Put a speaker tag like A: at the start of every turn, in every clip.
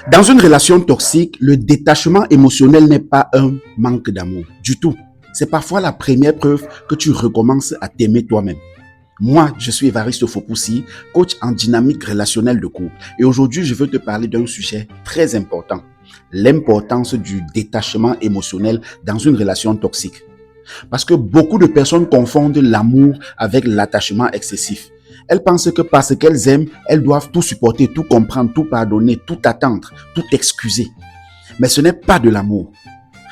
A: Dans une relation toxique, le détachement émotionnel n'est pas un manque d'amour du tout. C'est parfois la première preuve que tu recommences à t'aimer toi-même. Moi, je suis Évariste Fopoussi, coach en dynamique relationnelle de couple. Et aujourd'hui, je veux te parler d'un sujet très important. L'importance du détachement émotionnel dans une relation toxique. Parce que beaucoup de personnes confondent l'amour avec l'attachement excessif. Elles pensent que parce qu'elles aiment, elles doivent tout supporter, tout comprendre, tout pardonner, tout attendre, tout excuser. Mais ce n'est pas de l'amour.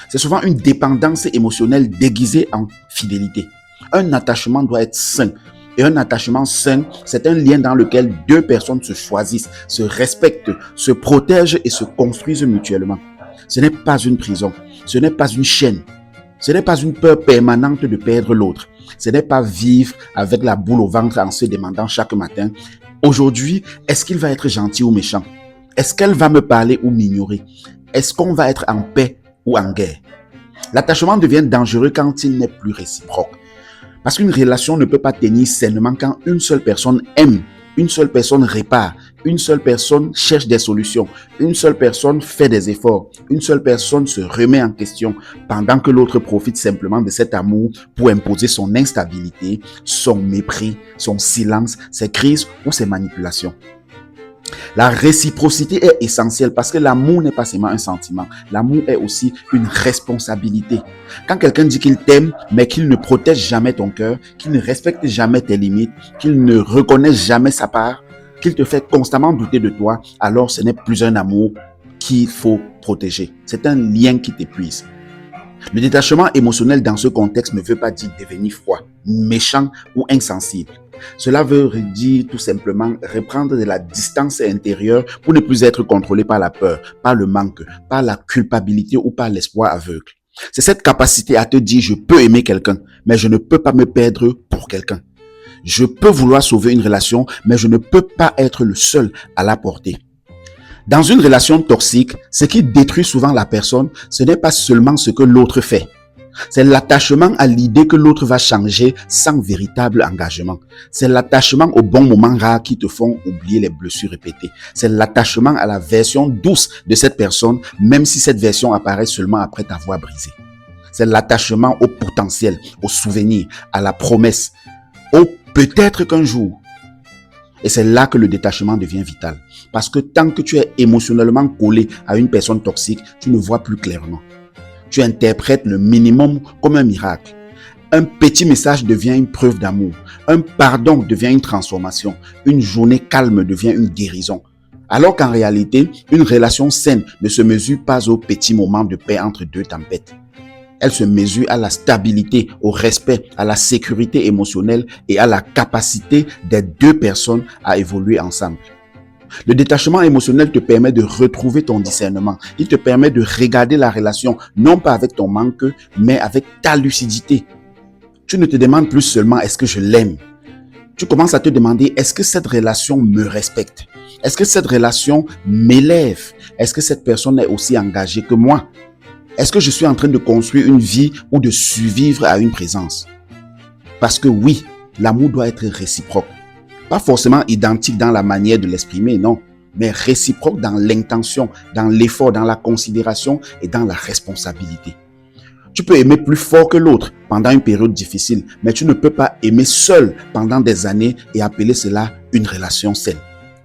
A: C'est souvent une dépendance émotionnelle déguisée en fidélité. Un attachement doit être sain. Et un attachement sain, c'est un lien dans lequel deux personnes se choisissent, se respectent, se protègent et se construisent mutuellement. Ce n'est pas une prison. Ce n'est pas une chaîne. Ce n'est pas une peur permanente de perdre l'autre. Ce n'est pas vivre avec la boule au ventre en se demandant chaque matin, aujourd'hui, est-ce qu'il va être gentil ou méchant? Est-ce qu'elle va me parler ou m'ignorer? Est-ce qu'on va être en paix ou en guerre? L'attachement devient dangereux quand il n'est plus réciproque. Parce qu'une relation ne peut pas tenir sainement quand une seule personne aime, une seule personne répare, une seule personne cherche des solutions, une seule personne fait des efforts, une seule personne se remet en question pendant que l'autre profite simplement de cet amour pour imposer son instabilité, son mépris, son silence, ses crises ou ses manipulations. La réciprocité est essentielle parce que l'amour n'est pas seulement un sentiment. L'amour est aussi une responsabilité. Quand quelqu'un dit qu'il t'aime, mais qu'il ne protège jamais ton cœur, qu'il ne respecte jamais tes limites, qu'il ne reconnaît jamais sa part, qu'il te fait constamment douter de toi, alors ce n'est plus un amour qu'il faut protéger. C'est un lien qui t'épuise. Le détachement émotionnel dans ce contexte ne veut pas dire devenir froid, méchant ou insensible. Cela veut dire tout simplement reprendre de la distance intérieure pour ne plus être contrôlé par la peur, par le manque, par la culpabilité ou par l'espoir aveugle. C'est cette capacité à te dire je peux aimer quelqu'un, mais je ne peux pas me perdre pour quelqu'un. Je peux vouloir sauver une relation, mais je ne peux pas être le seul à la porter. Dans une relation toxique, ce qui détruit souvent la personne, ce n'est pas seulement ce que l'autre fait. C'est l'attachement à l'idée que l'autre va changer sans véritable engagement. C'est l'attachement aux bons moments rares qui te font oublier les blessures répétées. C'est l'attachement à la version douce de cette personne, même si cette version apparaît seulement après t'avoir brisé. C'est l'attachement au potentiel, au souvenir, à la promesse, au peut-être qu'un jour. Et c'est là que le détachement devient vital. Parce que tant que tu es émotionnellement collé à une personne toxique, tu ne vois plus clairement. Tu interprètes le minimum comme un miracle. Un petit message devient une preuve d'amour. Un pardon devient une transformation. Une journée calme devient une guérison. Alors qu'en réalité, une relation saine ne se mesure pas aux petits moments de paix entre deux tempêtes. Elle se mesure à la stabilité, au respect, à la sécurité émotionnelle et à la capacité des deux personnes à évoluer ensemble. Le détachement émotionnel te permet de retrouver ton discernement. Il te permet de regarder la relation, non pas avec ton manque, mais avec ta lucidité. Tu ne te demandes plus seulement est-ce que je l'aime. Tu commences à te demander est-ce que cette relation me respecte? Est-ce que cette relation m'élève? Est-ce que cette personne est aussi engagée que moi? Est-ce que je suis en train de construire une vie ou de survivre à une présence? Parce que oui, l'amour doit être réciproque. Pas forcément identique dans la manière de l'exprimer, non, mais réciproque dans l'intention, dans l'effort, dans la considération et dans la responsabilité. Tu peux aimer plus fort que l'autre pendant une période difficile, mais tu ne peux pas aimer seul pendant des années et appeler cela une relation saine.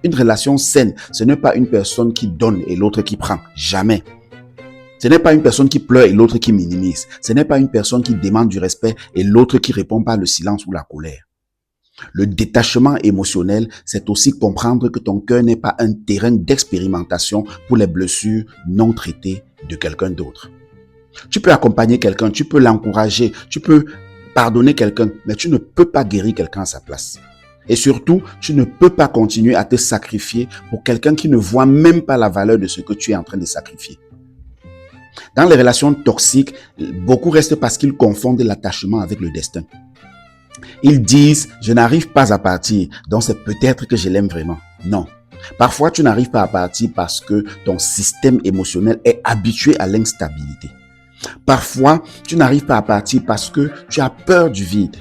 A: Une relation saine, ce n'est pas une personne qui donne et l'autre qui prend, jamais. Ce n'est pas une personne qui pleure et l'autre qui minimise. Ce n'est pas une personne qui demande du respect et l'autre qui répond par le silence ou la colère. Le détachement émotionnel, c'est aussi comprendre que ton cœur n'est pas un terrain d'expérimentation pour les blessures non traitées de quelqu'un d'autre. Tu peux accompagner quelqu'un, tu peux l'encourager, tu peux pardonner quelqu'un, mais tu ne peux pas guérir quelqu'un à sa place. Et surtout, tu ne peux pas continuer à te sacrifier pour quelqu'un qui ne voit même pas la valeur de ce que tu es en train de sacrifier. Dans les relations toxiques, beaucoup restent parce qu'ils confondent l'attachement avec le destin. Ils disent, je n'arrive pas à partir, donc c'est peut-être que je l'aime vraiment. Non. Parfois, tu n'arrives pas à partir parce que ton système émotionnel est habitué à l'instabilité. Parfois, tu n'arrives pas à partir parce que tu as peur du vide.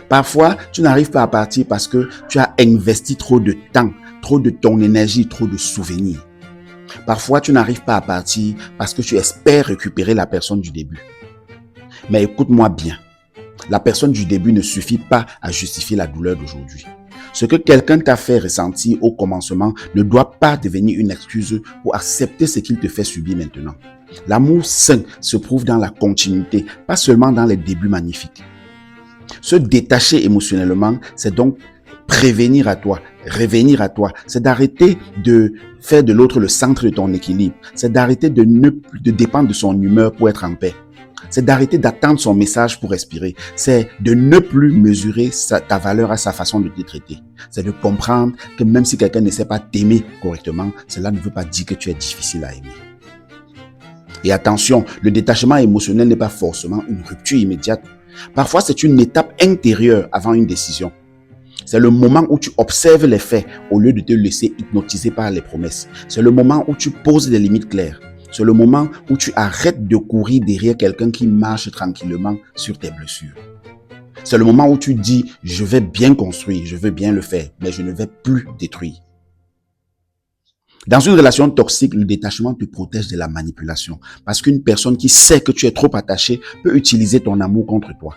A: Parfois, tu n'arrives pas à partir parce que tu as investi trop de temps, trop de ton énergie, trop de souvenirs. Parfois, tu n'arrives pas à partir parce que tu espères récupérer la personne du début. Mais écoute-moi bien. La personne du début ne suffit pas à justifier la douleur d'aujourd'hui. Ce que quelqu'un t'a fait ressentir au commencement ne doit pas devenir une excuse pour accepter ce qu'il te fait subir maintenant. L'amour sain se prouve dans la continuité, pas seulement dans les débuts magnifiques. Se détacher émotionnellement, c'est donc prévenir à toi, revenir à toi. C'est d'arrêter de faire de l'autre le centre de ton équilibre. C'est d'arrêter de dépendre de son humeur pour être en paix. C'est d'arrêter d'attendre son message pour respirer. C'est de ne plus mesurer ta valeur à sa façon de te traiter. C'est de comprendre que même si quelqu'un ne sait pas t'aimer correctement, cela ne veut pas dire que tu es difficile à aimer. Et attention, le détachement émotionnel n'est pas forcément une rupture immédiate. Parfois, c'est une étape intérieure avant une décision. C'est le moment où tu observes les faits au lieu de te laisser hypnotiser par les promesses. C'est le moment où tu poses des limites claires. C'est le moment où tu arrêtes de courir derrière quelqu'un qui marche tranquillement sur tes blessures. C'est le moment où tu dis, je vais bien construire, je veux bien le faire, mais je ne vais plus détruire. Dans une relation toxique, le détachement te protège de la manipulation. Parce qu'une personne qui sait que tu es trop attaché peut utiliser ton amour contre toi.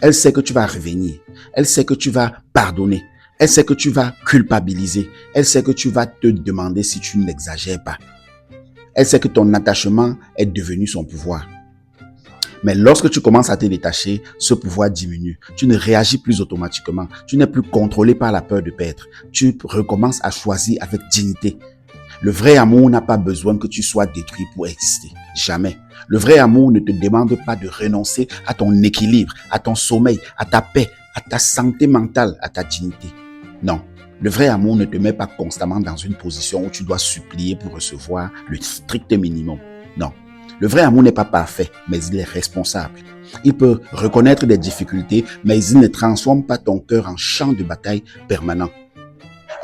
A: Elle sait que tu vas revenir. Elle sait que tu vas pardonner. Elle sait que tu vas culpabiliser. Elle sait que tu vas te demander si tu n'exagères pas. Elle sait que ton attachement est devenu son pouvoir. Mais lorsque tu commences à te détacher, ce pouvoir diminue. Tu ne réagis plus automatiquement. Tu n'es plus contrôlé par la peur de perdre. Tu recommences à choisir avec dignité. Le vrai amour n'a pas besoin que tu sois détruit pour exister. Jamais. Le vrai amour ne te demande pas de renoncer à ton équilibre, à ton sommeil, à ta paix, à ta santé mentale, à ta dignité. Non. Le vrai amour ne te met pas constamment dans une position où tu dois supplier pour recevoir le strict minimum. Non. Le vrai amour n'est pas parfait, mais il est responsable. Il peut reconnaître des difficultés, mais il ne transforme pas ton cœur en champ de bataille permanent.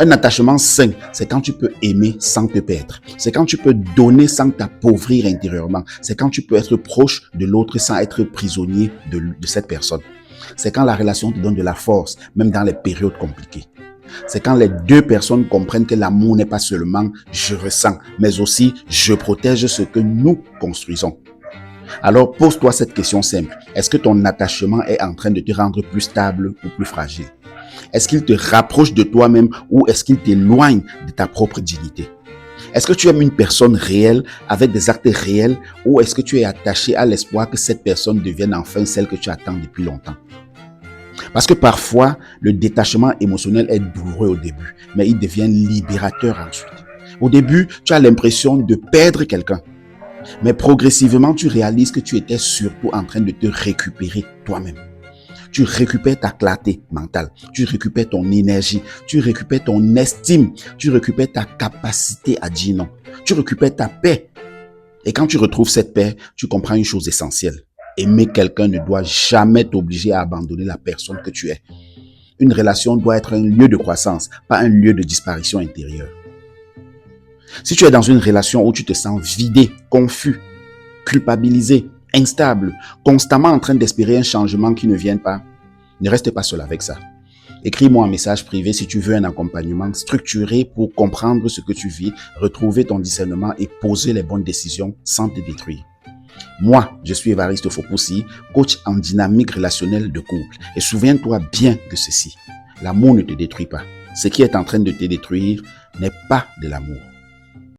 A: Un attachement sain, c'est quand tu peux aimer sans te perdre. C'est quand tu peux donner sans t'appauvrir intérieurement. C'est quand tu peux être proche de l'autre sans être prisonnier de cette personne. C'est quand la relation te donne de la force, même dans les périodes compliquées. C'est quand les deux personnes comprennent que l'amour n'est pas seulement « je ressens », mais aussi « je protège ce que nous construisons ». Alors pose-toi cette question simple. Est-ce que ton attachement est en train de te rendre plus stable ou plus fragile? Est-ce qu'il te rapproche de toi-même ou est-ce qu'il t'éloigne de ta propre dignité? Est-ce que tu aimes une personne réelle avec des actes réels ou est-ce que tu es attaché à l'espoir que cette personne devienne enfin celle que tu attends depuis longtemps? Parce que parfois, le détachement émotionnel est douloureux au début, mais il devient libérateur ensuite. Au début, tu as l'impression de perdre quelqu'un. Mais progressivement, tu réalises que tu étais surtout en train de te récupérer toi-même. Tu récupères ta clarté mentale, tu récupères ton énergie, tu récupères ton estime, tu récupères ta capacité à dire non, tu récupères ta paix. Et quand tu retrouves cette paix, tu comprends une chose essentielle. Aimer quelqu'un ne doit jamais t'obliger à abandonner la personne que tu es. Une relation doit être un lieu de croissance, pas un lieu de disparition intérieure. Si tu es dans une relation où tu te sens vidé, confus, culpabilisé, instable, constamment en train d'espérer un changement qui ne vient pas, ne reste pas seul avec ça. Écris-moi un message privé si tu veux un accompagnement structuré pour comprendre ce que tu vis, retrouver ton discernement et poser les bonnes décisions sans te détruire. Moi, je suis Évariste Fopoussi, coach en dynamique relationnelle de couple. Et souviens-toi bien de ceci. L'amour ne te détruit pas. Ce qui est en train de te détruire n'est pas de l'amour.